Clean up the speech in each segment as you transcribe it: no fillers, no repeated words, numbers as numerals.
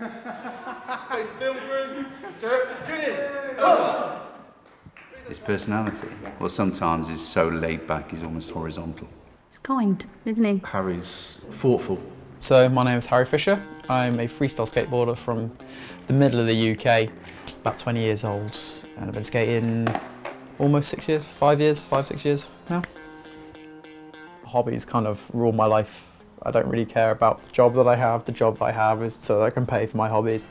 Face film crew. His personality, well, sometimes he's so laid back, he's almost horizontal. He's kind, isn't he? Harry's thoughtful. So my name is Harry Fisher. I'm a freestyle skateboarder from the middle of the UK, about 20 years old, and I've been skating almost 6 years, 5 years, 6 years now. Hobbies kind of rule my life. I don't really care about the job that I have. The job I have is so that I can pay for my hobbies.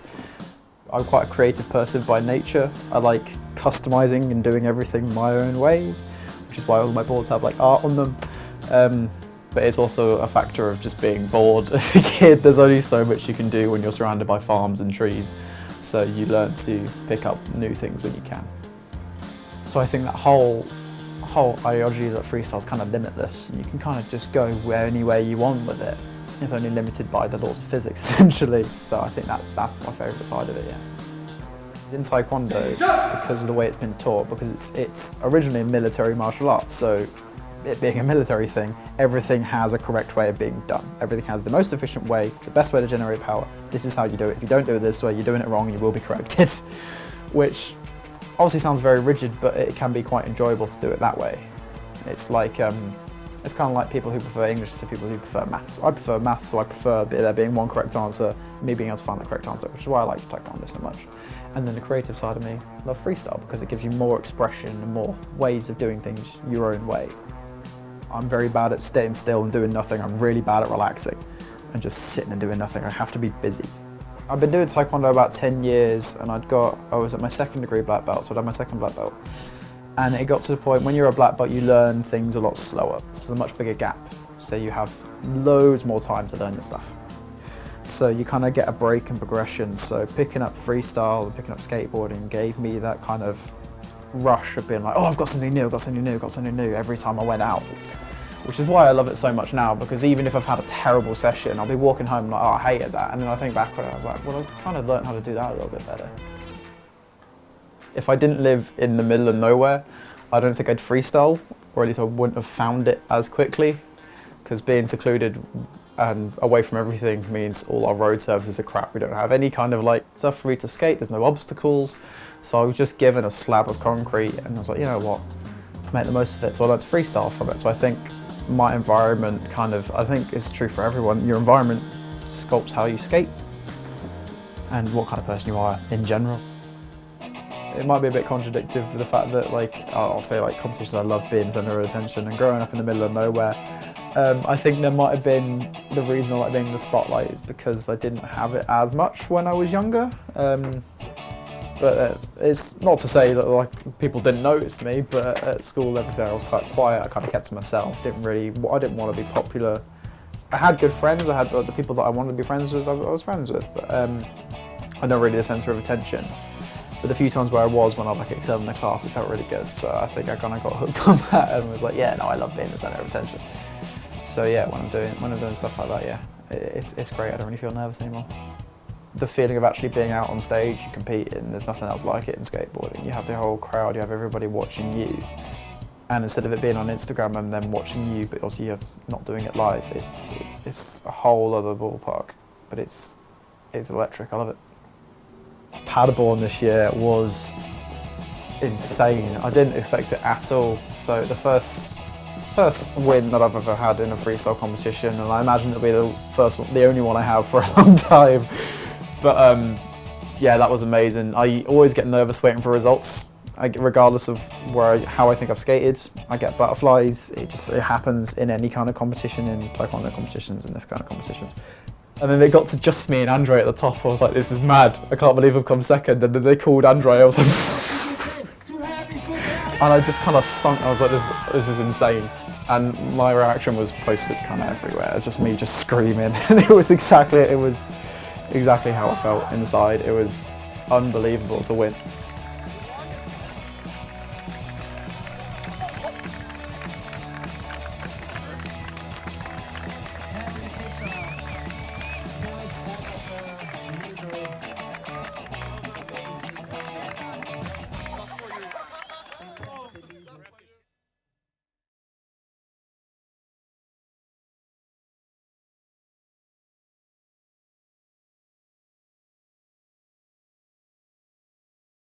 I'm quite a creative person by nature. I like customizing and doing everything my own way, which is why all my boards have like art on them. But it's also a factor of just being bored as a kid. There's only so much you can do when you're surrounded by farms and trees. So you learn to pick up new things when you can. So I think that whole ideology that freestyle's kind of limitless. You can kind of just go anywhere you want with it. It's only limited by the laws of physics, essentially. So I think that's my favourite side of it, yeah. In Taekwondo, because of the way it's been taught, because it's originally a military martial arts, so it being a military thing, everything has a correct way of being done. Everything has the most efficient way, the best way to generate power. This is how you do it. If you don't do it this way, you're doing it wrong and you will be corrected. Which obviously sounds very rigid, but it can be quite enjoyable to do it that way. It's like, it's kind of like people who prefer English to people who prefer maths. I prefer maths, so I prefer there being one correct answer, me being able to find the correct answer, which is why I like Taekwondo so much. And then the creative side of me, I love freestyle because it gives you more expression and more ways of doing things your own way. I'm very bad at staying still and doing nothing. I'm really bad at relaxing and just sitting and doing nothing. I have to be busy. I've been doing Taekwondo about 10 years and I was at my second degree black belt, so I'd had my second black belt. And it got to the point when you're a black belt, you learn things a lot slower. This is a much bigger gap, so you have loads more time to learn your stuff. So you kind of get a break in progression. So picking up freestyle and picking up skateboarding gave me that kind of rush of being like, oh, I've got something new, I've got something new, I've got something new every time I went out. Which is why I love it so much now, because even if I've had a terrible session, I'll be walking home like, oh, I hated that. And then I think back on it, I was like, well, I kind of learned how to do that a little bit better. If I didn't live in the middle of nowhere, I don't think I'd freestyle, or at least I wouldn't have found it as quickly, because being secluded and away from everything means all our road services are crap. We don't have any kind of like stuff for me to skate, there's no obstacles. So I was just given a slab of concrete and I was like, you know what, make the most of it. So I learned to freestyle from it. So I think my environment I think it's true for everyone, your environment sculpts how you skate and what kind of person you are in general. It might be a bit contradictory for the fact that, like, I'll say like competitions, I love being centre of attention, and growing up in the middle of nowhere, I think there might have been the reason I like being in the spotlight is because I didn't have it as much when I was younger. But it's not to say that like people didn't notice me, but at school everything I was quite quiet. I kind of kept to myself. I didn't want to be popular. I had good friends. I had the people that I wanted to be friends with. I was friends with, but I not really the centre of attention. But the few times where I was, when I like excelled in the class, it felt really good. So I think I kind of got hooked on that and was like, yeah, no, I love being the centre of attention. So yeah, when I'm doing stuff like that, yeah, it's great. I don't really feel nervous anymore. The feeling of actually being out on stage, you compete, and there's nothing else like it in skateboarding. You have the whole crowd, you have everybody watching you. And instead of it being on Instagram and them watching you, but also you're not doing it live, it's a whole other ballpark. But it's electric, I love it. Paderborn this year was insane. I didn't expect it at all. So the first win that I've ever had in a freestyle competition, and I imagine it'll be the only one I have for a long time. But yeah, that was amazing. I always get nervous waiting for results. Regardless of how I think I've skated, I get butterflies. It happens in any kind of competition, in Taekwondo competitions, in this kind of competitions. And then they got to just me and Andre at the top. I was like, this is mad. I can't believe I've come second. And then they called Andre. I was like, and I just kind of sunk. I was like, this is insane. And my reaction was posted kind of everywhere. It was just me just screaming. And it was exactly how I felt inside. It was unbelievable to win.